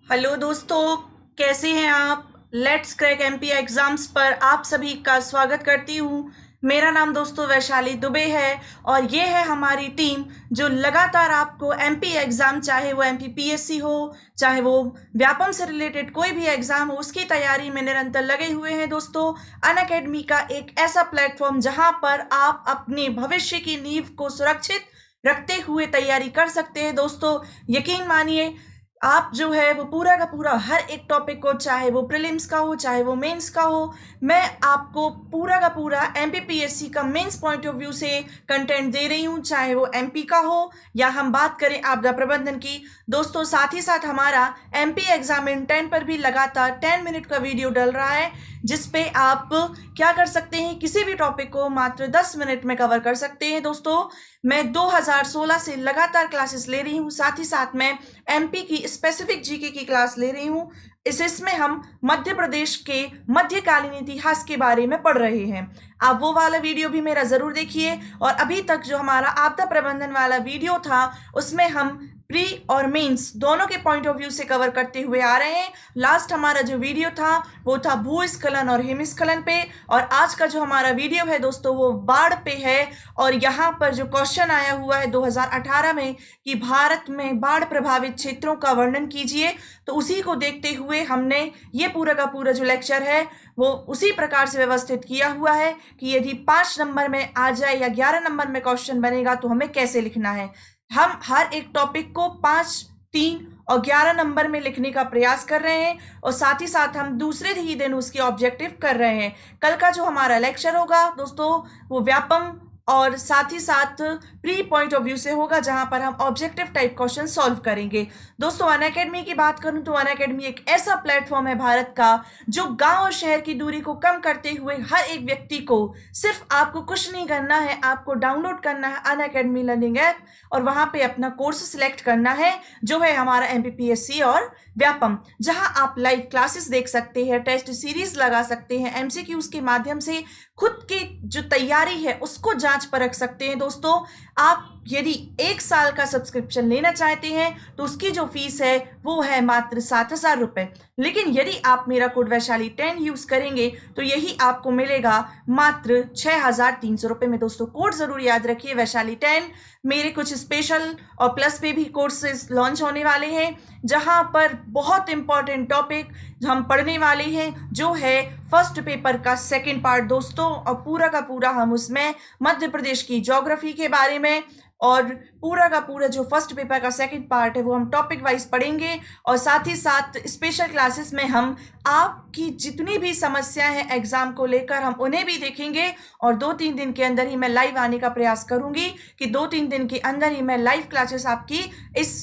Hello दोस्तों, कैसे हैं आप। लेट्स क्रैक एमपी एग्जाम्स पर आप सभी का स्वागत करती हूँ। मेरा नाम दोस्तों वैशाली दुबे है और ये है हमारी टीम जो लगातार आपको एमपी एग्जाम, चाहे वो एमपी पीएससी हो, चाहे वो व्यापम से रिलेटेड कोई भी एग्जाम हो, उसकी तैयारी में निरंतर लगे हुए हैं। दोस्तों, अनअकैडमी का एक ऐसा प्लेटफॉर्म जहां पर आप अपने भविष्य की नींव को सुरक्षित रखते हुए तैयारी कर सकते हैं। दोस्तों, यकीन मानिए, आप जो है वो पूरा का पूरा हर एक टॉपिक को, चाहे वो प्रीलिम्स का हो चाहे वो मेंस का हो, मैं आपको पूरा का पूरा एमपीपीएससी का मेंस पॉइंट ऑफ व्यू से कंटेंट दे रही हूँ, चाहे वो एमपी का हो या हम बात करें आपदा प्रबंधन की। दोस्तों, साथ ही साथ हमारा एमपी एग्जाम इन 10 पर भी लगातार 10 मिनट का वीडियो डल रहा है, जिसपे आप क्या कर सकते हैं, किसी भी टॉपिक को मात्र 10 मिनट में कवर कर सकते हैं। दोस्तों, मैं 2016 से लगातार क्लासेस ले रही हूँ, साथ ही साथ मैं एमपी की स्पेसिफिक जीके की क्लास ले रही हूँ। इसमें हम मध्य प्रदेश के मध्यकालीन इतिहास के बारे में पढ़ रहे हैं। आप वो वाला वीडियो भी मेरा जरूर देखिए। और अभी तक जो हमारा आपदा प्रबंधन वाला वीडियो था, उसमें हम प्री और मेंस दोनों के पॉइंट ऑफ व्यू से कवर करते हुए आ रहे हैं। लास्ट हमारा जो वीडियो था वो था भूस्खलन और हिमस्खलन पे, और आज का जो हमारा वीडियो है दोस्तों वो बाढ़ पे है। और यहाँ पर जो क्वेश्चन आया हुआ है 2018 में कि भारत में बाढ़ प्रभावित क्षेत्रों का वर्णन कीजिए, तो उसी को देखते हुए हमने ये पूरा का पूरा जो लेक्चर है वो उसी प्रकार से व्यवस्थित किया हुआ है कि यदि 5 नंबर में आ जाए या 11 नंबर में क्वेश्चन बनेगा तो हमें कैसे लिखना है। हम हर एक टॉपिक को 5, 3 और 11 नंबर में लिखने का प्रयास कर रहे हैं, और साथ ही साथ हम दूसरे ही दिन उसके ऑब्जेक्टिव कर रहे हैं। कल का जो हमारा लेक्चर होगा दोस्तों वो व्यापम और साथ ही साथ प्री पॉइंट ऑफ व्यू से होगा, जहां पर हम ऑब्जेक्टिव टाइप क्वेश्चन सॉल्व करेंगे। दोस्तों, अनअकैडमी की बात करूं तो अनअकैडमी एक ऐसा प्लेटफॉर्म है भारत का जो गांव और शहर की दूरी को कम करते हुए हर एक व्यक्ति को, सिर्फ आपको कुछ नहीं करना है, आपको डाउनलोड करना है अनअकैडमी लर्निंग ऐप और वहां पे अपना कोर्स सिलेक्ट करना है, जो है हमारा एमपीपीएससी और व्यापम, जहां आप लाइव क्लासेस देख सकते हैं, टेस्ट सीरीज लगा सकते हैं, एमसीक्यूज के माध्यम से खुद की जो तैयारी है उसको जांच परख सकते हैं। दोस्तों, आप यदि 1 साल का सब्सक्रिप्शन लेना चाहते हैं तो उसकी जो फीस है वो है मात्र 7,000 रुपए, लेकिन यदि आप मेरा कोड वैशाली 10 यूज करेंगे तो यही आपको मिलेगा मात्र 6,300 रुपए में। दोस्तों, कोड जरूर याद रखिए, वैशाली 10। मेरे कुछ स्पेशल और प्लस पे भी कोर्सेज लॉन्च होने वाले हैं, जहां पर बहुत इंपॉर्टेंट टॉपिक हम पढ़ने वाले हैं, जो है फर्स्ट पेपर का सेकंड पार्ट दोस्तों। और पूरा का पूरा हम उसमें मध्य प्रदेश की ज्योग्राफी के बारे में और पूरा का पूरा जो फर्स्ट पेपर का सेकंड पार्ट है वो हम टॉपिक वाइज पढ़ेंगे, और साथ ही साथ स्पेशल क्लासेस में हम आपकी जितनी भी समस्याएं हैं एग्जाम को लेकर हम उन्हें भी देखेंगे। और 2-3 दिन के अंदर ही मैं लाइव आने का प्रयास करूंगी कि 2-3 दिन के अंदर ही मैं लाइव क्लासेस आपकी इस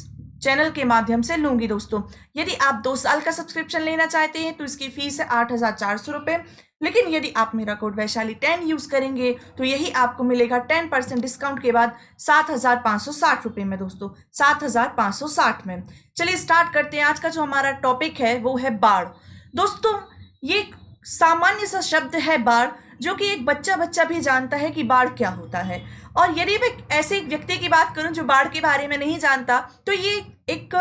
चैनल के माध्यम से लूंगी। दोस्तों, यदि आप 2 साल का सब्सक्रिप्शन लेना चाहते हैं तो इसकी फीस है 8,400 रुपए, लेकिन यदि आप मेरा कोड वैशाली 10 यूज करेंगे तो यही आपको मिलेगा 10% डिस्काउंट के बाद 7,560 रुपए में। दोस्तों, 7,560 में। चलिए स्टार्ट करते हैं। आज का जो हमारा टॉपिक है वो है बाढ़। दोस्तों, ये एक सामान्य सा शब्द है बाढ़, जो कि एक बच्चा बच्चा भी जानता है कि बाढ़ क्या होता है। और यदि मैं ऐसे एक व्यक्ति की बात करूं जो बाढ़ के बारे में नहीं जानता, तो ये एक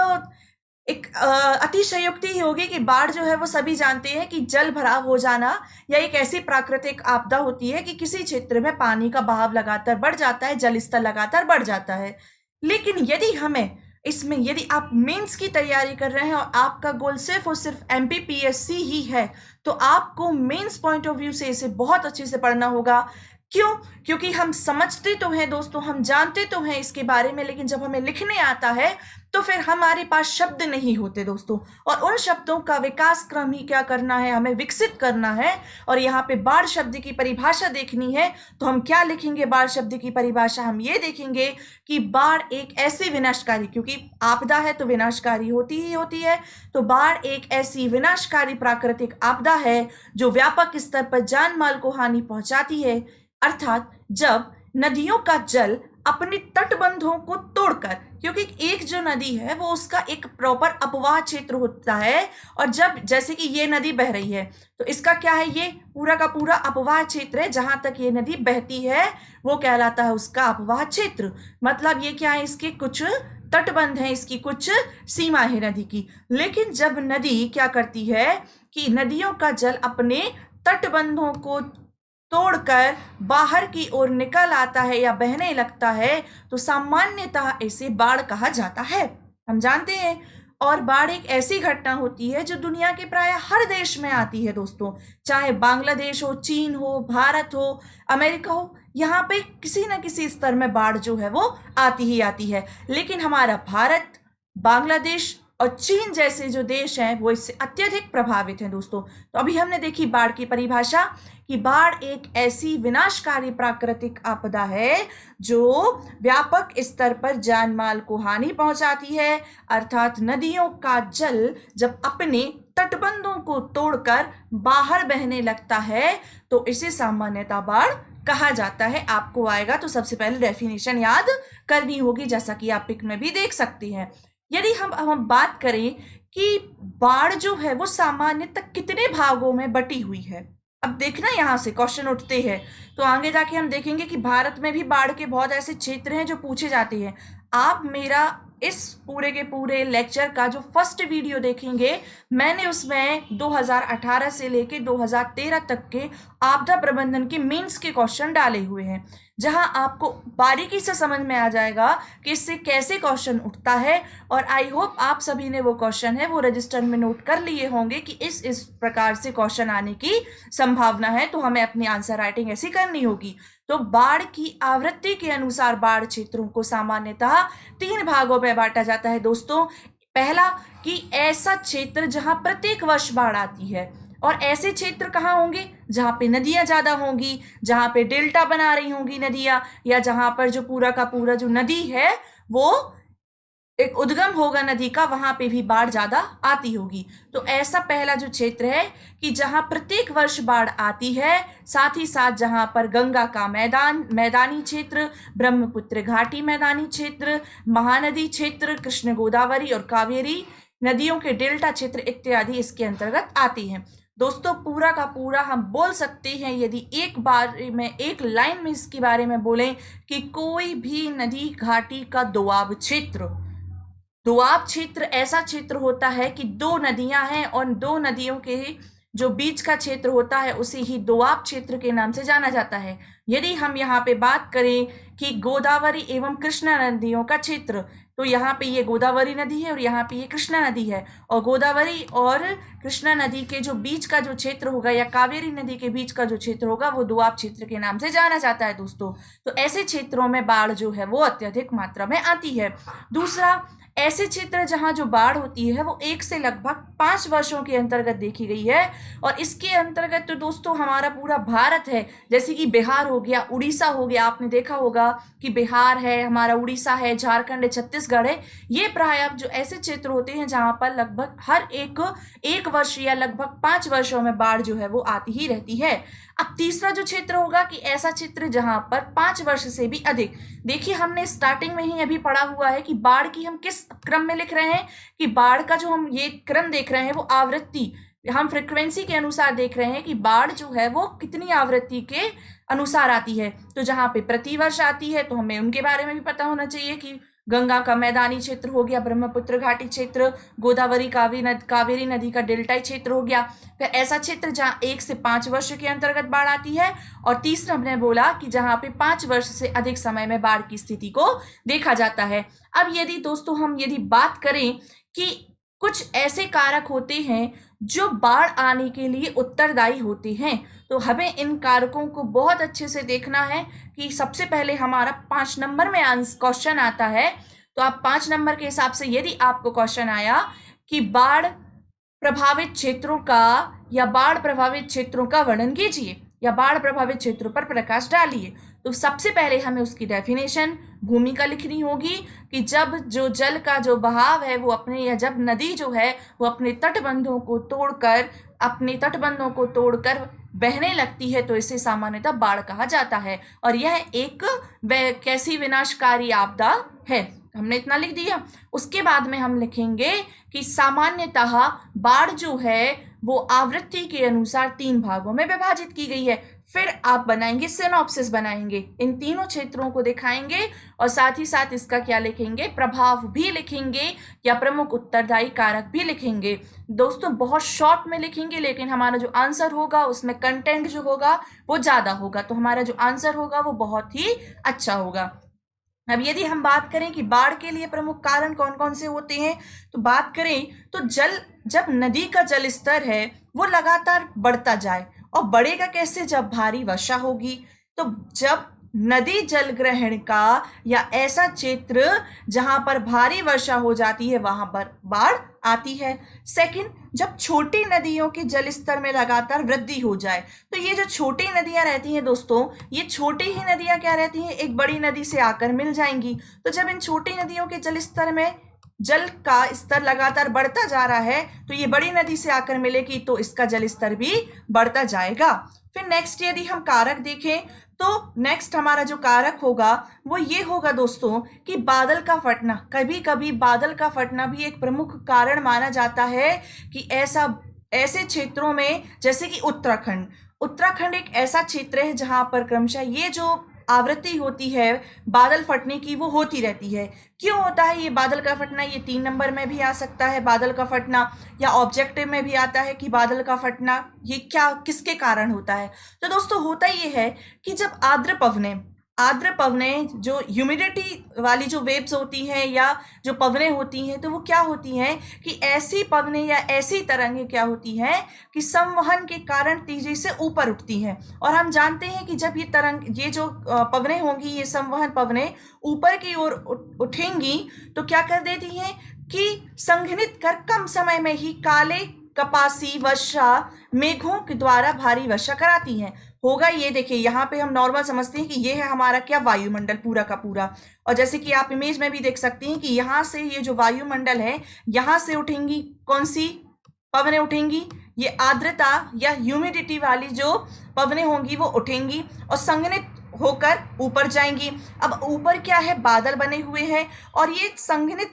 एक अतिशयोक्ति ही होगी कि बाढ़ जो है वो सभी जानते हैं कि जल भराव हो जाना या एक ऐसी प्राकृतिक आपदा होती है कि किसी क्षेत्र में पानी का बहाव लगातार बढ़ जाता है, जल स्तर लगातार बढ़ जाता है। लेकिन यदि हमें इसमें, यदि आप मेंस की तैयारी कर रहे हैं और आपका गोल सिर्फ और सिर्फ एमपीपीएससी ही है, तो आपको मेंस पॉइंट ऑफ व्यू से इसे बहुत अच्छे से पढ़ना होगा। क्यों? क्योंकि हम समझते तो हैं दोस्तों, हम जानते तो हैं इसके बारे में, लेकिन जब हमें लिखने आता है तो फिर हमारे पास शब्द नहीं होते दोस्तों, और उन शब्दों का विकास क्रम ही क्या करना है, हमें विकसित करना है। और यहाँ पे बाढ़ शब्द की परिभाषा देखनी है तो हम क्या लिखेंगे? बाढ़ शब्द की परिभाषा हम ये देखेंगे कि बाढ़ एक ऐसी विनाशकारी, क्योंकि आपदा है तो विनाशकारी होती ही होती है, तो बाढ़ एक ऐसी विनाशकारी प्राकृतिक आपदा है जो व्यापक स्तर पर जान माल को हानि पहुंचाती है। अर्थात जब नदियों का जल अपने तटबंधों को तोड़कर, क्योंकि एक जो नदी है वो उसका एक प्रॉपर अपवाह क्षेत्र होता है, और जब जैसे कि ये नदी बह रही है तो इसका क्या है, ये पूरा का पूरा अपवाह क्षेत्र है, जहां तक ये नदी बहती है वो कहलाता है उसका अपवाह क्षेत्र। मतलब ये क्या है, इसके कुछ तटबंध है, इसकी कुछ सीमा है नदी की। लेकिन जब नदी क्या करती है कि नदियों का जल अपने तटबंधों को तोड़कर बाहर की ओर निकल आता है या बहने लगता है, तो सामान्यतः इसे बाढ़ कहा जाता है, हम जानते हैं। और बाढ़ एक ऐसी घटना होती है जो दुनिया के प्राय हर देश में आती है दोस्तों, चाहे बांग्लादेश हो, चीन हो, भारत हो, अमेरिका हो, यहाँ पे किसी न किसी स्तर में बाढ़ जो है वो आती ही आती है। लेकिन हमारा भारत, बांग्लादेश और चीन जैसे जो देश हैं वो इससे अत्यधिक प्रभावित हैं दोस्तों। तो अभी हमने देखी बाढ़ की परिभाषा कि बाढ़ एक ऐसी विनाशकारी प्राकृतिक आपदा है जो व्यापक स्तर पर जान माल को हानि पहुंचाती है, अर्थात नदियों का जल जब अपने तटबंधों को तोड़कर बाहर बहने लगता है तो इसे सामान्यतः बाढ़ कहा जाता है। आपको आएगा तो सबसे पहले डेफिनेशन याद करनी होगी, जैसा कि आप पिक में भी देख सकते हैं। यदि हम बात करें कि बाढ़ जो है वो सामान्यतः कितने भागों में बटी हुई है, अब देखना यहाँ से क्वेश्चन उठते हैं, तो आगे जाके हम देखेंगे कि भारत में भी बाढ़ के बहुत ऐसे क्षेत्र हैं जो पूछे जाते हैं। आप मेरा इस पूरे के पूरे लेक्चर का जो फर्स्ट वीडियो देखेंगे, मैंने उसमें 2018 से लेके 2013 तक के आपदा प्रबंधन के मेंस के क्वेश्चन डाले हुए हैं, जहां आपको बारीकी से समझ में आ जाएगा कि इससे कैसे क्वेश्चन उठता है। और आई होप आप सभी ने वो क्वेश्चन है वो रजिस्टर में नोट कर लिए होंगे कि इस प्रकार से क्वेश्चन आने की संभावना है, तो हमें अपनी आंसर राइटिंग ऐसी करनी होगी। तो बाढ़ की आवृत्ति के अनुसार बाढ़ क्षेत्रों को सामान्यतः 3 भागों में बांटा जाता है दोस्तों। पहला कि ऐसा क्षेत्र जहां प्रत्येक वर्ष बाढ़ आती है, और ऐसे क्षेत्र कहाँ होंगे जहां पे नदियां ज्यादा होंगी, जहां पे डेल्टा बना रही होंगी नदियां, या जहां पर जो पूरा का पूरा जो नदी है वो एक उद्गम होगा नदी का, वहां पे भी बाढ़ ज्यादा आती होगी। तो ऐसा पहला जो क्षेत्र है कि जहां प्रत्येक वर्ष बाढ़ आती है, साथ ही साथ जहां पर गंगा का मैदानी क्षेत्र, ब्रह्मपुत्र घाटी मैदानी क्षेत्र, महानदी क्षेत्र, कृष्ण गोदावरी और कावेरी नदियों के डेल्टा क्षेत्र इत्यादि इसके अंतर्गत आती हैं। दोस्तों पूरा का पूरा हम बोल सकते हैं, यदि एक बार में एक लाइन में इसके बारे में बोलें कि कोई भी नदी घाटी का दोआब क्षेत्र ऐसा क्षेत्र होता है कि 2 नदियां हैं और 2 नदियों के जो बीच का क्षेत्र होता है उसे ही दोआब क्षेत्र के नाम से जाना जाता है। यदि हम यहाँ पे बात करें कि गोदावरी एवं कृष्णा नदियों का क्षेत्र, तो यहाँ पे ये गोदावरी नदी है और यहाँ पे ये कृष्णा नदी है, और गोदावरी और कृष्णा नदी के जो बीच का जो क्षेत्र होगा या कावेरी नदी के बीच का जो क्षेत्र होगा वो दोआब क्षेत्र के नाम से जाना जाता है दोस्तों। तो ऐसे क्षेत्रों में बाढ़ जो है वो अत्यधिक मात्रा में आती है। दूसरा, ऐसे क्षेत्र जहां जो बाढ़ होती है वो 1 से लगभग 5 वर्षों के अंतर्गत देखी गई है, और इसके अंतर्गत तो दोस्तों हमारा पूरा भारत है, जैसे कि बिहार हो गया, उड़ीसा हो गया, आपने देखा होगा कि बिहार है हमारा, उड़ीसा है, झारखंड है, छत्तीसगढ़ है। ये प्राय जो ऐसे क्षेत्र होते हैं जहां पर लगभग हर एक वर्ष या लगभग 5 वर्षों में बाढ़ जो है वो आती ही रहती है। अब तीसरा जो क्षेत्र होगा कि ऐसा क्षेत्र जहां पर 5 वर्ष से भी अधिक, देखिए हमने स्टार्टिंग में ही अभी पढ़ा हुआ है कि बाढ़ की हम किस क्रम में लिख रहे हैं, कि बाढ़ का जो हम ये क्रम देख रहे हैं वो आवृत्ति, हम फ्रीक्वेंसी के अनुसार देख रहे हैं कि बाढ़ जो है वो कितनी आवृत्ति के अनुसार आती है। तो जहां पे प्रति वर्ष आती है तो हमें उनके बारे में भी पता होना चाहिए कि गंगा का मैदानी क्षेत्र हो गया, ब्रह्मपुत्र घाटी क्षेत्र, गोदावरी कावेरी नदी का डेल्टाई क्षेत्र हो गया। फिर ऐसा क्षेत्र जहां 1 से 5 वर्ष के अंतर्गत बाढ़ आती है, और तीसरा हमने बोला कि जहां पे 5 वर्ष से अधिक समय में बाढ़ की स्थिति को देखा जाता है। अब यदि दोस्तों हम बात करें कि कुछ ऐसे कारक होते हैं जो बाढ़ आने के लिए उत्तरदायी होते हैं, तो हमें इन कारकों को बहुत अच्छे से देखना है कि सबसे पहले हमारा 5 नंबर में क्वेश्चन आता है, तो आप 5 नंबर के हिसाब से यदि आपको क्वेश्चन आया कि बाढ़ प्रभावित क्षेत्रों का या बाढ़ प्रभावित क्षेत्रों का वर्णन कीजिए या बाढ़ प्रभावित क्षेत्रों पर प्रकाश डालिए, तो सबसे पहले हमें उसकी डेफिनेशन, भूमिका लिखनी होगी कि जब जो जल का जो बहाव है वो अपने, या जब नदी जो है वो अपने तटबंधों को तोड़कर बहने लगती है तो इसे सामान्यतः बाढ़ कहा जाता है, और यह एक कैसी विनाशकारी आपदा है। हमने इतना लिख दिया। उसके बाद में हम लिखेंगे कि सामान्यतः बाढ़ जो है वो आवृत्ति के अनुसार 3 भागों में विभाजित की गई है। फिर आप बनाएंगे सिनॉप्सिस बनाएंगे, इन तीनों क्षेत्रों को दिखाएंगे और साथ ही साथ इसका क्या लिखेंगे, प्रभाव भी लिखेंगे या प्रमुख उत्तरदायी कारक भी लिखेंगे। दोस्तों बहुत शॉर्ट में लिखेंगे, लेकिन हमारा जो आंसर होगा उसमें कंटेंट जो होगा वो ज्यादा होगा, तो हमारा जो आंसर होगा वो बहुत ही अच्छा होगा। अब यदि हम बात करें कि बाढ़ के लिए प्रमुख कारण कौन कौन से होते हैं, तो बात करें तो जब नदी का जल स्तर है वो लगातार बढ़ता जाए, और बढ़ेगा कैसे, जब भारी वर्षा होगी। तो जब नदी जल ग्रहण का या ऐसा क्षेत्र जहां पर भारी वर्षा हो जाती है वहां पर बाढ़ आती है। सेकंड, जब छोटी नदियों के जल स्तर में लगातार वृद्धि हो जाए, तो ये जो छोटी नदियां रहती हैं दोस्तों, ये छोटी ही नदियां क्या रहती हैं, एक बड़ी नदी से आकर मिल जाएंगी। तो जब इन छोटी नदियों के जल स्तर में जल का स्तर लगातार बढ़ता जा रहा है, तो ये बड़ी नदी से आकर मिलेगी, तो इसका जल स्तर भी बढ़ता जाएगा। फिर नेक्स्ट यदि हम कारक देखें, तो नेक्स्ट हमारा जो कारक होगा वो ये होगा दोस्तों कि बादल का फटना। कभी कभी बादल का फटना भी एक प्रमुख कारण माना जाता है कि ऐसे क्षेत्रों में, जैसे कि उत्तराखंड एक ऐसा क्षेत्र है जहां पर क्रमशः ये जो आवृत्ति होती है बादल फटने की वो होती रहती है। क्यों होता है ये बादल का फटना, ये 3 नंबर में भी आ सकता है बादल का फटना, या ऑब्जेक्टिव में भी आता है कि बादल का फटना ये क्या किसके कारण होता है। तो दोस्तों होता ये है कि जब आर्द्र पवनें जो ह्यूमिडिटी वाली जो वेव्स होती हैं या जो पवनें होती हैं, तो वो क्या होती हैं कि ऐसी पवनें या ऐसी तरंगें क्या होती हैं कि संवहन के कारण तेजी से ऊपर उठती हैं। और हम जानते हैं कि जब ये जो पवनें होंगी, ये संवहन पवनें ऊपर की ओर उठेंगी, तो क्या कर देती हैं कि संघनित कर कम समय में ही काले कपासी वर्षा मेघों के द्वारा भारी वर्षा कराती हैं। होगा ये, देखिए यहाँ पे हम नॉर्मल समझते हैं कि ये है हमारा क्या, वायुमंडल पूरा का पूरा। और जैसे कि आप इमेज में भी देख सकते हैं कि यहाँ से ये जो वायुमंडल है, यहाँ से उठेंगी कौन सी पवनें उठेंगी, ये आर्द्रता या ह्यूमिडिटी वाली जो पवनें होंगी वो उठेंगी और संघनित होकर ऊपर जाएंगी। अब ऊपर क्या है, बादल बने हुए हैं, और ये संघनित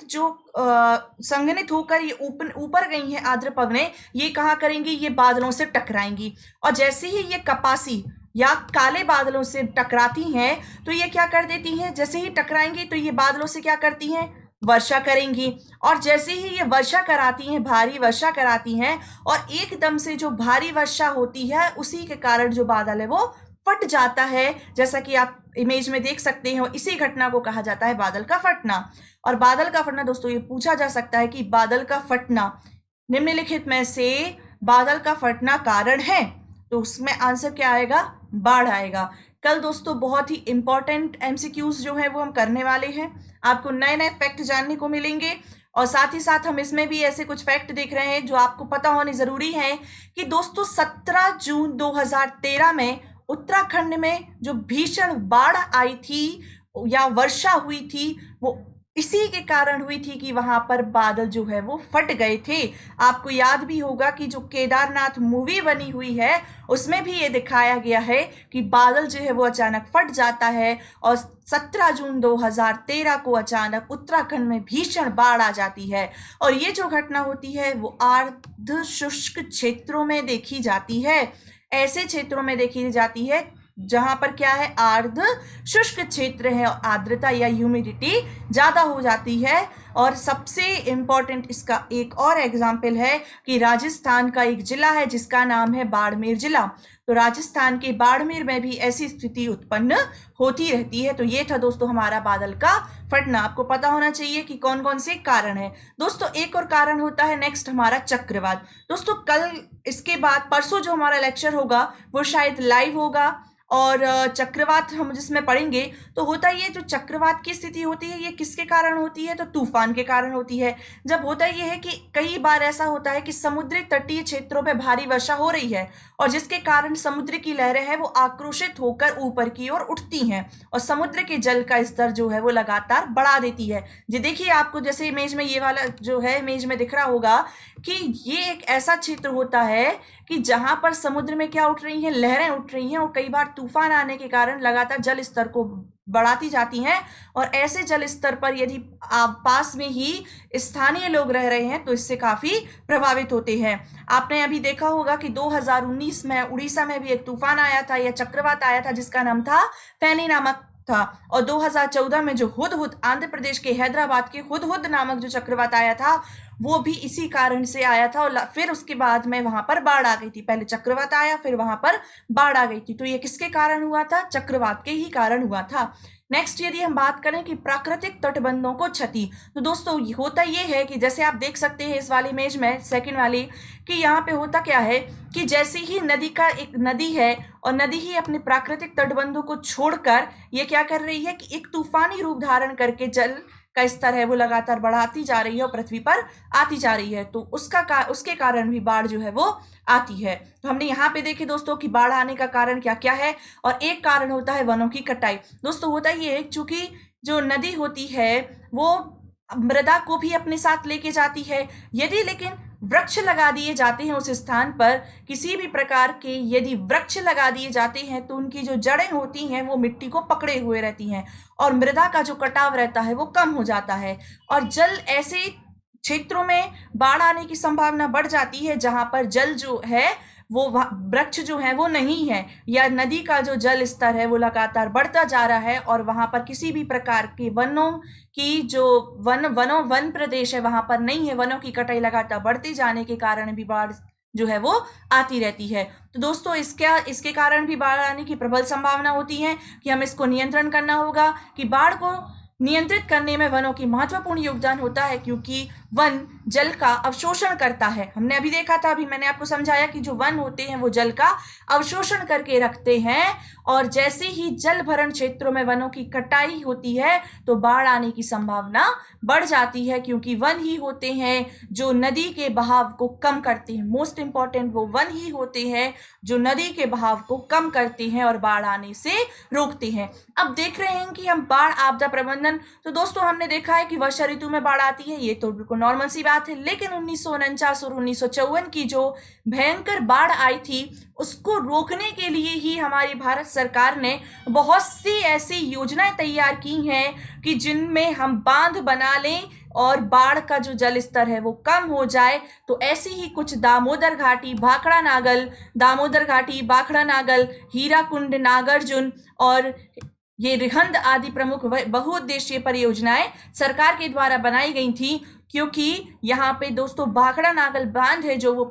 होकर ये ऊपर गई हैं आर्द्र पवनें, ये कहाँ करेंगी, ये बादलों से टकराएंगी। और जैसे ही ये कपासी या काले बादलों से टकराती हैं, तो ये क्या कर देती हैं, जैसे ही टकराएंगी तो ये बादलों से क्या करती हैं, वर्षा करेंगी। और जैसे ही ये वर्षा कराती हैं, भारी वर्षा कराती हैं, और एकदम से जो भारी वर्षा होती है उसी के कारण जो बादल है वो फट जाता है, जैसा कि आप इमेज में देख सकते हो। इसी घटना को कहा जाता है बादल का फटना। और बादल का फटना दोस्तों ये पूछा जा सकता है कि बादल का फटना निम्नलिखित में से बादल का फटना कारण है, तो उसमें आंसर क्या आएगा, बाढ़ आएगा। कल दोस्तों बहुत ही इंपॉर्टेंट एमसीक्यूज जो है वो हम करने वाले हैं, आपको नए नए फैक्ट जानने को मिलेंगे। और साथ ही साथ हम इसमें भी ऐसे कुछ फैक्ट देख रहे हैं जो आपको पता होने जरूरी है कि दोस्तों 17 जून 2013 में उत्तराखंड में जो भीषण बाढ़ आई थी या वर्षा हुई थी, वो इसी के कारण हुई थी कि वहां पर बादल जो है वो फट गए थे। आपको याद भी होगा कि जो केदारनाथ मूवी बनी हुई है उसमें भी ये दिखाया गया है कि बादल जो है वो अचानक फट जाता है, और 17 जून 2013 को अचानक उत्तराखंड में भीषण बाढ़ आ जाती है। और ये जो घटना होती है वो अर्ध शुष्क क्षेत्रों में देखी जाती है, ऐसे क्षेत्रों में देखी जाती है जहां पर क्या है, अर्ध शुष्क क्षेत्र है, आर्द्रता या ह्यूमिडिटी ज्यादा हो जाती है। और सबसे इंपॉर्टेंट इसका एक और एग्जाम्पल है कि राजस्थान का एक जिला है जिसका नाम है बाड़मेर जिला। तो राजस्थान के बाड़मेर में भी ऐसी स्थिति उत्पन्न होती रहती है। तो ये था दोस्तों हमारा बादल का फटना। आपको पता होना चाहिए कि कौन कौन से कारण है। दोस्तों एक और कारण होता है नेक्स्ट हमारा चक्रवात। दोस्तों कल इसके बाद परसों जो हमारा लेक्चर होगा वो शायद लाइव होगा, और चक्रवात हम जिसमें पढ़ेंगे तो होता ही है, जो चक्रवात की स्थिति होती है ये किसके कारण होती है, तो तूफान के कारण होती है। जब होता ये है कि कई बार ऐसा होता है कि समुद्री तटीय क्षेत्रों पे भारी वर्षा हो रही है और जिसके कारण समुद्र की लहरें हैं वो आक्रोशित होकर ऊपर की ओर उठती हैं और समुद्र के जल का स्तर जो है वो लगातार बढ़ा देती है। जी देखिए आपको जैसे इमेज में ये वाला जो है इमेज में दिख रहा होगा कि ये एक ऐसा क्षेत्र होता है कि जहां पर समुद्र में क्या उठ रही है, लहरें उठ रही हैं, और कई बार तूफान आने के कारण लगातार जल स्तर को बढ़ाती जाती हैं और ऐसे जल स्तर पर यदि आप पास में ही स्थानीय लोग रह रहे हैं तो इससे काफी प्रभावित होते हैं। आपने अभी देखा होगा कि 2019 में उड़ीसा में भी एक तूफान आया था या चक्रवात आया था जिसका नाम था फैनी नामक था। और 2014 में जो हुदहुद आंध्र प्रदेश के हैदराबाद के हुदहुद नामक जो चक्रवात आया था वो भी इसी कारण से आया था और फिर उसके बाद में वहां पर बाढ़ आ गई थी। पहले चक्रवात आया फिर वहां पर बाढ़ आ गई थी। तो ये किसके कारण हुआ था? चक्रवात के ही कारण हुआ था। नेक्स्ट यदि हम बात करें कि प्राकृतिक तटबंधों को क्षति, तो दोस्तों होता ये है कि जैसे आप देख सकते हैं इस वाली इमेज में सेकंड वाली कि यहाँ पे होता क्या है कि जैसे ही नदी का एक नदी है और नदी ही अपने प्राकृतिक तटबंधों को छोड़कर ये क्या कर रही है कि एक तूफानी रूप धारण करके जल का स्तर है वो लगातार बढ़ाती जा रही है और पृथ्वी पर आती जा रही है। तो उसके कारण भी बाढ़ जो है वो आती है। तो हमने यहाँ पे देखे दोस्तों कि बाढ़ आने का कारण क्या क्या है और एक कारण होता है वनों की कटाई। दोस्तों होता ये है चूंकि जो नदी होती है वो मृदा को भी अपने साथ लेके जाती है। यदि लेकिन वृक्ष लगा दिए जाते हैं उस स्थान पर, किसी भी प्रकार के यदि वृक्ष लगा दिए जाते हैं तो उनकी जो जड़ें होती हैं वो मिट्टी को पकड़े हुए रहती हैं और मृदा का जो कटाव रहता है वो कम हो जाता है और जल ऐसे क्षेत्रों में बाढ़ आने की संभावना बढ़ जाती है जहां पर जल जो है वो वृक्ष जो है वो नहीं है या नदी का जो जल स्तर है वो लगातार बढ़ता जा रहा है और वहां पर किसी भी प्रकार के वनों की जो वन प्रदेश है वहां पर नहीं है। वनों की कटाई लगातार बढ़ते जाने के कारण भी बाढ़ जो है वो आती रहती है। तो दोस्तों इसके कारण भी बाढ़ आने की प्रबल संभावना होती है कि हमें इसको नियंत्रण करना होगा कि बाढ़ को नियंत्रित करने में वनों की महत्वपूर्ण योगदान होता है क्योंकि वन जल का अवशोषण करता है। हमने अभी देखा था, अभी मैंने आपको समझाया कि जो वन होते हैं वो जल का अवशोषण करके रखते हैं और जैसे ही जल भरण क्षेत्रों में वनों की कटाई होती है तो बाढ़ आने की संभावना बढ़ जाती है क्योंकि वन ही होते हैं जो नदी के बहाव को कम करते हैं। मोस्ट इंपॉर्टेंट वो वन ही होते हैं जो नदी के बहाव को कम करते हैं और बाढ़ आने से रोकते हैं। अब देख रहे हैं कि हम बाढ़ आपदा प्रबंधन, तो दोस्तों हमने देखा है कि वर्षा ऋतु में बाढ़ आती है, ये तो बिल्कुल नॉर्मल सी बात है। लेकिन 1949 और 1954 की जो भयंकर बाढ़ आई थी उसको रोकने के लिए ही हमारी भारत सरकार ने बहुत सी ऐसी योजनाएं तैयार की हैं कि जिनमें हम बांध बना लें और बाढ़ का जो जल स्तर है वो कम हो जाए। तो ऐसी ही कुछ दामोदर घाटी, भाखड़ा नागल, हीराकुंड, नागार्जुन और ये रिहंद आदि प्रमुख बहुउद्देशीय परियोजनाएं सरकार के द्वारा बनाई गई थी क्योंकि यहाँ पे दोस्तों भाखड़ा नागल बांध है जो वो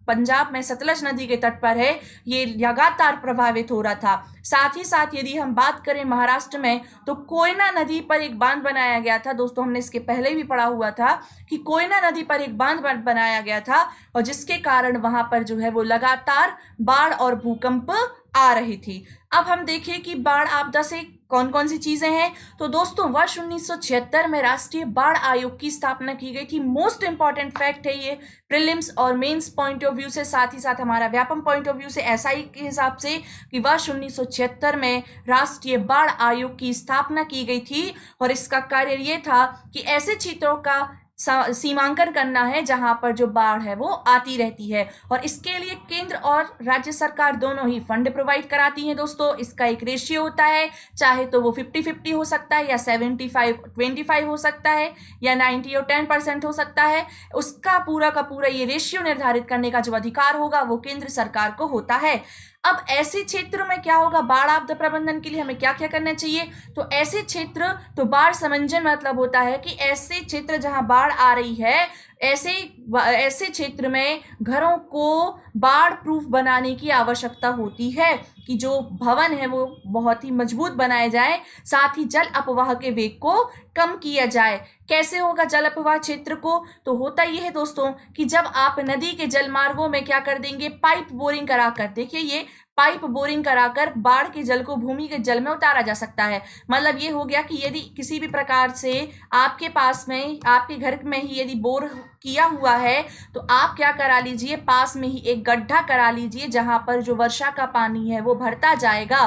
पंजाब में सतलज नदी के तट पर है, ये लगातार प्रभावित हो रहा था। साथ ही साथ यदि हम बात करें महाराष्ट्र में तो कोयना नदी पर एक बांध बनाया गया था। दोस्तों हमने इसके पहले भी पढ़ा हुआ था कि कोयना नदी पर एक बांध बनाया गया था और जिसके कारण वहां पर जो है वो लगातार बाढ़ और भूकंप आ रही थी। अब हम देखें कि बाढ़ आपदा से कौन कौन सी चीजें हैं। तो दोस्तों वर्ष 1976 में राष्ट्रीय बाढ़ आयोग की स्थापना की गई थी। मोस्ट इंपॉर्टेंट फैक्ट है ये प्रीलिम्स और मेंस पॉइंट ऑफ व्यू से, साथ ही साथ हमारा व्यापम पॉइंट ऑफ व्यू से, एसआई के हिसाब से कि वर्ष 1976 में राष्ट्रीय बाढ़ आयोग की स्थापना की गई थी और इसका कार्य ये था कि ऐसे क्षेत्रों का सीमांकन करना है जहां पर जो बाढ़ है वो आती रहती है और इसके लिए केंद्र और राज्य सरकार दोनों ही फंड प्रोवाइड कराती हैं। दोस्तों इसका एक रेशियो होता है, चाहे तो वो 50-50 हो सकता है या 75-25 हो सकता है या 90 और 10% हो सकता है। उसका पूरा का पूरा ये रेशियो निर्धारित करने का जो अधिकार होगा वो केंद्र सरकार को होता है। अब ऐसे क्षेत्र में क्या होगा, बाढ़ आपदा प्रबंधन के लिए हमें क्या क्या करना चाहिए। तो ऐसे क्षेत्र, तो बाढ़ समंजन मतलब होता है कि ऐसे क्षेत्र जहां बाढ़ आ रही है ऐसे क्षेत्र में घरों को बाढ़ प्रूफ बनाने की आवश्यकता होती है कि जो भवन है वो बहुत ही मजबूत बनाए जाए, साथ ही जल अपवाह के वेग को कम किया जाए। कैसे होगा जल अपवाह क्षेत्र को, तो होता यह है दोस्तों कि जब आप नदी के जल मार्गों में क्या कर देंगे, पाइप बोरिंग कराकर, देखिए ये पाइप बोरिंग कराकर बाढ़ के जल को भूमि के जल में उतारा जा सकता है। मतलब ये हो गया कि यदि किसी भी प्रकार से आपके पास में, आपके घर में ही यदि बोर किया हुआ है तो आप क्या करा लीजिए, पास में ही एक गड्ढा करा लीजिए जहां पर जो वर्षा का पानी है वो भरता जाएगा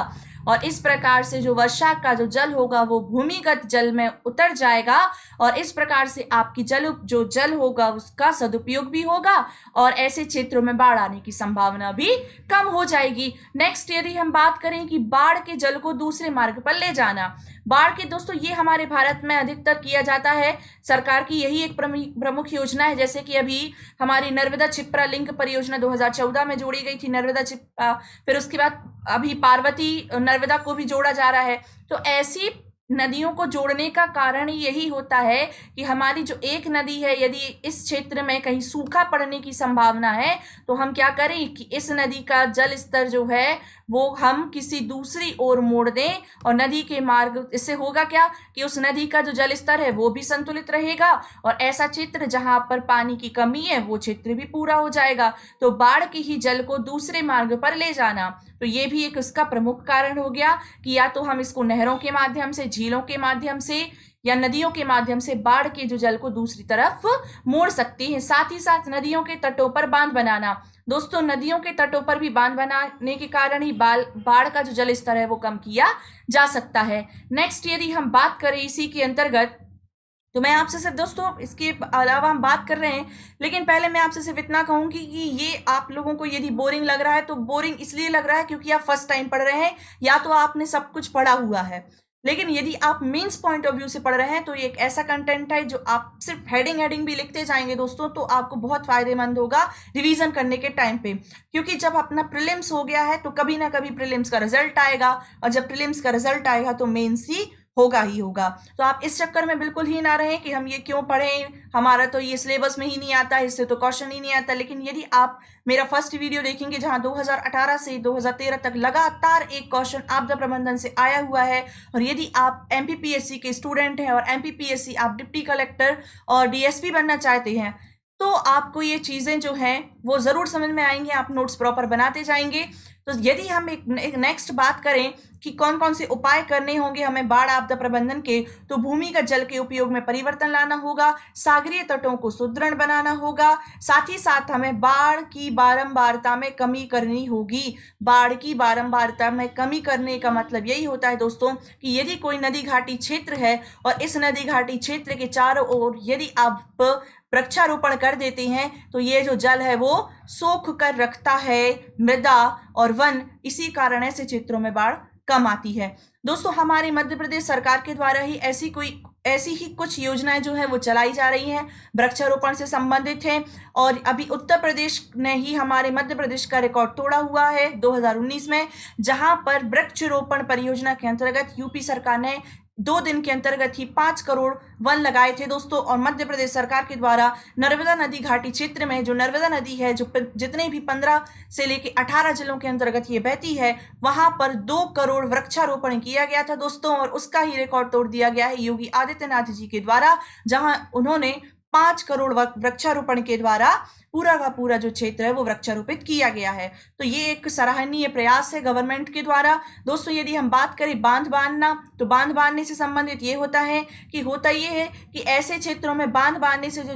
और इस प्रकार से जो वर्षा का जो जल होगा वो भूमिगत जल में उतर जाएगा और इस प्रकार से आपकी जो जल होगा उसका सदुपयोग भी होगा और ऐसे क्षेत्रों में बाढ़ आने की संभावना भी कम हो जाएगी। नेक्स्ट यदि हम बात करें कि बाढ़ के जल को दूसरे मार्ग पर ले जाना, बाढ़ के दोस्तों ये हमारे भारत में अधिकतर किया जाता है। सरकार की यही एक प्रमुख योजना है, जैसे कि अभी हमारी नर्मदा क्षिप्रा लिंक परियोजना 2014 में जोड़ी गई थी नर्मदा क्षिप्रा, फिर उसके बाद अभी पार्वती नर्मदा को भी जोड़ा जा रहा है। तो ऐसी नदियों को जोड़ने का कारण यही होता है कि हमारी जो एक नदी है यदि इस क्षेत्र में कहीं सूखा पड़ने की संभावना है तो हम क्या करें कि इस नदी का जल स्तर जो है वो हम किसी दूसरी ओर मोड़ दें और नदी के मार्ग, इससे होगा क्या कि उस नदी का जो जल स्तर है वो भी संतुलित रहेगा और ऐसा क्षेत्र जहां पर पानी की कमी है वो क्षेत्र भी पूरा हो जाएगा। तो बाढ़ के ही जल को दूसरे मार्ग पर ले जाना, तो ये भी एक उसका प्रमुख कारण हो गया कि या तो हम इसको नहरों के माध्यम से, झीलों के माध्यम से या नदियों के माध्यम से बाढ़ के जो जल को दूसरी तरफ मोड़ सकते हैं। साथ ही साथ नदियों के तटों पर बांध बनाना, दोस्तों नदियों के तटों पर भी बांध बनाने के कारण ही बाढ़ का जो जल स्तर है वो कम किया जा सकता है। नेक्स्ट यदि हम बात करें इसी के अंतर्गत, तो मैं आपसे सिर्फ दोस्तों इसके अलावा हम बात कर रहे हैं, लेकिन पहले मैं आपसे सिर्फ इतना कहूंगी कि ये आप लोगों को यदि बोरिंग लग रहा है तो बोरिंग इसलिए लग रहा है क्योंकि आप फर्स्ट टाइम पढ़ रहे हैं या तो आपने सब कुछ पढ़ा हुआ है। लेकिन यदि आप मीन्स पॉइंट ऑफ व्यू से पढ़ रहे हैं तो ये एक ऐसा कंटेंट है जो आप सिर्फ हेडिंग भी लिखते जाएंगे दोस्तों तो आपको बहुत फायदेमंद होगा रिवीजन करने के टाइम पे, क्योंकि जब अपना प्रीलिम्स हो गया है तो कभी ना कभी प्रीलिम्स का रिजल्ट आएगा और जब प्रीलिम्स का रिजल्ट आएगा तो मेंस ही होगा ही होगा। तो आप इस चक्कर में बिल्कुल ही ना रहें कि हम ये क्यों पढ़ें, हमारा तो ये सिलेबस में ही नहीं आता, इससे तो क्वेश्चन ही नहीं आता। लेकिन यदि आप मेरा फर्स्ट वीडियो देखेंगे जहां 2018 से 2013 तक लगातार एक क्वेश्चन आपदा प्रबंधन से आया हुआ है और यदि आप एमपीपीएससी के स्टूडेंट हैं और एमपीपीएससी आप डिप्टी कलेक्टर और डीएसपी बनना चाहते हैं तो आपको ये चीजें जो हैं वो जरूर समझ में आएंगी, आप नोट्स प्रॉपर बनाते जाएंगे। तो यदि हम एक नेक्स्ट बात करें कि कौन कौन से उपाय करने होंगे हमें बाढ़ आपदा प्रबंधन के, तो भूमिगत जल के उपयोग में परिवर्तन लाना होगा, सागरीय तटों को सुदृढ़ बनाना होगा, साथ ही साथ हमें बाढ़ की बारंबारता में कमी करनी होगी। बाढ़ की बारंबारता में कमी करने का मतलब यही होता है दोस्तों कि यदि कोई नदी घाटी क्षेत्र है और इस नदी घाटी क्षेत्र के चारों ओर यदि आप वृक्षारोपण कर देते हैं तो ये जो जल है वो सोख कर रखता है मृदा और वन, इसी कारण ऐसे क्षेत्रों में बाढ़ कम आती है। दोस्तों हमारी मध्य प्रदेश सरकार के द्वारा ही ऐसी ही कुछ योजनाएं जो है वो चलाई जा रही हैं, वृक्षारोपण से संबंधित हैं और अभी उत्तर प्रदेश ने ही हमारे मध्य प्रदेश का रिकॉर्ड तोड़ा हुआ है 2019 में, जहां पर वृक्षारोपण परियोजना के अंतर्गत यूपी सरकार ने 2 दिन के अंतर्गत ही 5 करोड़ वन लगाए थे दोस्तों। और मध्य प्रदेश सरकार के द्वारा नर्मदा नदी घाटी क्षेत्र में जो नर्मदा नदी है जो जितने भी 15 से लेकर 18 जिलों के अंतर्गत ये बहती है वहां पर 2 करोड़ वृक्षारोपण किया गया था दोस्तों और उसका ही रिकॉर्ड तोड़ दिया गया है योगी आदित्यनाथ जी के द्वारा, जहां उन्होंने 5 करोड़ वृक्षारोपण के द्वारा पूरा का पूरा जो क्षेत्र है वो वृक्षारोपित किया गया है। तो ये एक सराहनीय प्रयास है गवर्नमेंट के द्वारा। दोस्तों यदि हम बात करें बांध बांधना, तो बांध बांधने से संबंधित ये होता है कि ऐसे क्षेत्रों में बांध बांधने से जो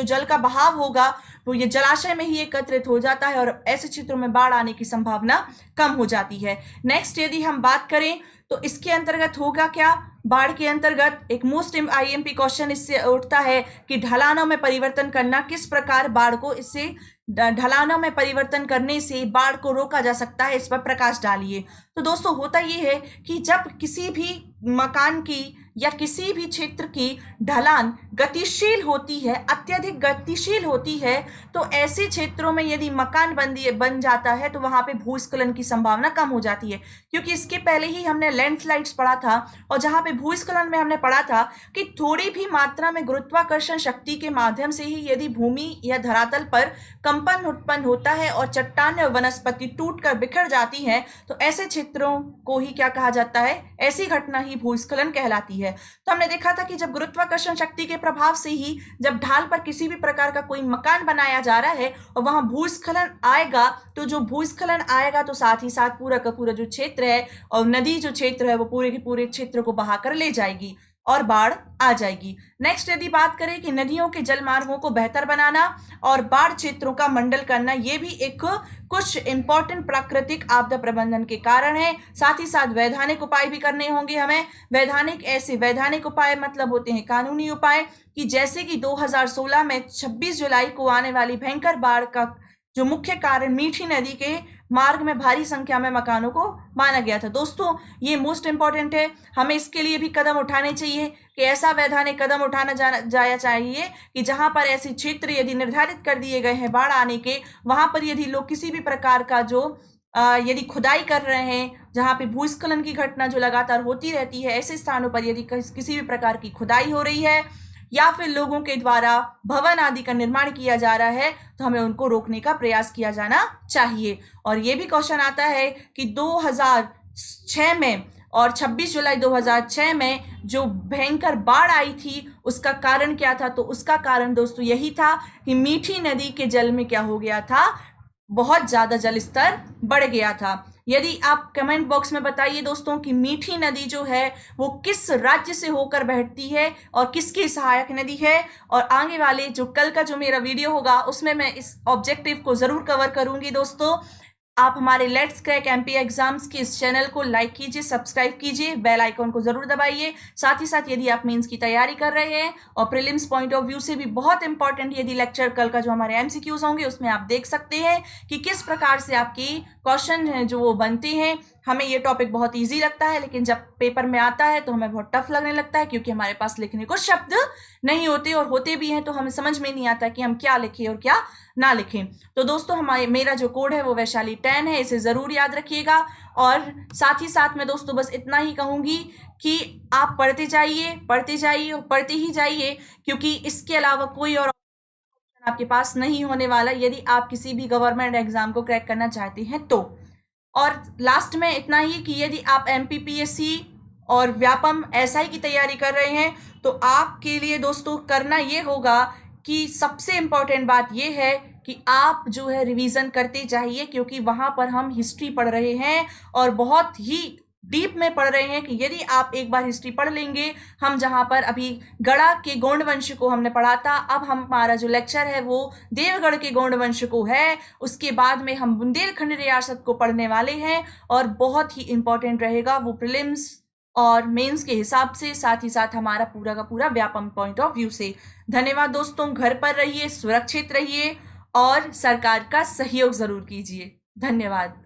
जल का बहाव होगा वो ये जलाशय में ही एकत्रित हो जाता है और ऐसे क्षेत्रों में बाढ़ आने की संभावना कम हो जाती है। नेक्स्ट यदि हम बात करें तो इसके अंतर्गत होगा क्या, बाढ़ के अंतर्गत एक मोस्ट आईएमपी क्वेश्चन इससे उठता है कि ढलानों में परिवर्तन करना, किस प्रकार बाढ़ को इससे ढलानों में परिवर्तन करने से बाढ़ को रोका जा सकता है, इस पर प्रकाश डालिए। तो दोस्तों होता ये है कि जब किसी भी मकान की या किसी भी क्षेत्र की ढलान गतिशील होती है, अत्यधिक गतिशील होती है, तो ऐसे क्षेत्रों में यदि मकान बन जाता है तो वहां पे भूस्खलन की संभावना कम हो जाती है। क्योंकि इसके पहले ही हमने लैंडस्लाइड्स पढ़ा था और जहां पे भूस्खलन में हमने पढ़ा था कि थोड़ी भी मात्रा में गुरुत्वाकर्षण शक्ति के माध्यम से ही यदि भूमि या धरातल पर कंपन उत्पन्न होता है और चट्टान और वनस्पति टूटकर बिखर जाती हैं तो ऐसे क्षेत्रों को ही क्या कहा जाता है, ऐसी घटना ही भूस्खलन कहलाती है। तो हमने देखा था कि जब गुरुत्वाकर्षण शक्ति के प्रभाव से ही जब ढाल पर किसी भी प्रकार का कोई मकान बनाया जा रहा है और वहां भूस्खलन आएगा तो जो भूस्खलन आएगा तो साथ ही साथ पूरा का पूरा जो क्षेत्र है और नदी जो क्षेत्र है वो पूरे के पूरे क्षेत्र को बहाकर ले जाएगी और बाढ़ आ जाएगी। नेक्स्ट यदि बात करें कि नदियों के जल मार्गों को बेहतर बनाना और बाढ़ क्षेत्रों का मंडल करना, ये भी एक कुछ इंपॉर्टेंट प्राकृतिक आपदा प्रबंधन के कारण है। साथ ही साथ वैधानिक उपाय भी करने होंगे हमें। वैधानिक उपाय मतलब होते हैं कानूनी उपाय, कि जैसे कि 2016 में 26 जुलाई को आने वाली भयंकर बाढ़ का जो मुख्य कारण मीठी नदी के मार्ग में भारी संख्या में मकानों को माना गया था। दोस्तों ये मोस्ट इंपॉर्टेंट है, हमें इसके लिए भी कदम उठाने चाहिए कि ऐसा वैधानिक कदम उठाना जाया चाहिए कि जहां पर ऐसे क्षेत्र यदि निर्धारित कर दिए गए हैं बाढ़ आने के, वहां पर यदि लोग किसी भी प्रकार का जो यदि खुदाई कर रहे हैं, जहां पे भूस्खलन की घटना जो लगातार होती रहती है, ऐसे स्थानों पर यदि किसी भी प्रकार की खुदाई हो रही है या फिर लोगों के द्वारा भवन आदि का निर्माण किया जा रहा है, तो हमें उनको रोकने का प्रयास किया जाना चाहिए। और ये भी क्वेश्चन आता है कि 2006 में और 26 जुलाई 2006 में जो भयंकर बाढ़ आई थी उसका कारण क्या था? तो उसका कारण दोस्तों यही था कि मीठी नदी के जल में क्या हो गया था, बहुत ज्यादा जल स्तर बढ़ गया था। यदि आप कमेंट बॉक्स में बताइए दोस्तों कि मीठी नदी जो है वो किस राज्य से होकर बहती है और किसकी सहायक नदी है। और आगे वाले जो कल का जो मेरा वीडियो होगा उसमें मैं इस ऑब्जेक्टिव को जरूर कवर करूंगी। दोस्तों आप हमारे लेट्स क्रैक एमपी एग्जाम्स के इस चैनल को लाइक कीजिए, सब्सक्राइब कीजिए, बेल आइकॉन को जरूर दबाइए। साथ ही साथ यदि आप मेंस की तैयारी कर रहे हैं और प्रीलिम्स पॉइंट ऑफ व्यू से भी बहुत इंपॉर्टेंट यदि लेक्चर कल का जो हमारे एमसीक्यूज होंगे उसमें आप देख सकते हैं कि किस प्रकार से आपकी क्वेश्चन है जो वो बनते हैं। हमें ये टॉपिक बहुत ईजी लगता है, लेकिन जब पेपर में आता है तो हमें बहुत टफ लगने लगता है, क्योंकि हमारे पास लिखने को शब्द नहीं होते, और होते भी हैं तो हमें समझ में नहीं आता कि हम क्या लिखें और क्या ना लिखें। तो दोस्तों मेरा जो कोड है वो वैशाली 10 है, इसे जरूर याद रखिएगा। और साथ ही साथ मैं दोस्तों बस इतना ही कहूंगी कि आप पढ़ते जाइए और पढ़ते ही जाइए, क्योंकि इसके अलावा कोई और ऑप्शन आपके पास नहीं होने वाला यदि आप किसी भी गवर्नमेंट एग्जाम को क्रैक करना चाहते हैं तो। और लास्ट में इतना ही कि यदि आप एमपीपीएससी और व्यापम एसआई की तैयारी कर रहे हैं तो आपके लिए दोस्तों करना ये होगा कि सबसे इम्पोर्टेंट बात ये है कि आप जो है रिवीजन करते जाइए, क्योंकि वहां पर हम हिस्ट्री पढ़ रहे हैं और बहुत ही डीप में पढ़ रहे हैं। कि यदि आप एक बार हिस्ट्री पढ़ लेंगे, हम जहां पर अभी गढ़ा के गोंड वंश को हमने पढ़ा था, अब हमारा जो लेक्चर है वो देवगढ़ के गोंड वंश को है। उसके बाद में हम बुंदेलखंड रियासत को पढ़ने वाले हैं और बहुत ही इंपॉर्टेंट रहेगा वो प्रीलिम्स और मेंस के हिसाब से, साथ ही साथ हमारा पूरा का पूरा व्यापम पॉइंट ऑफ व्यू से। धन्यवाद दोस्तों, घर पर रहिए, सुरक्षित रहिए और सरकार का सहयोग जरूर कीजिए। धन्यवाद।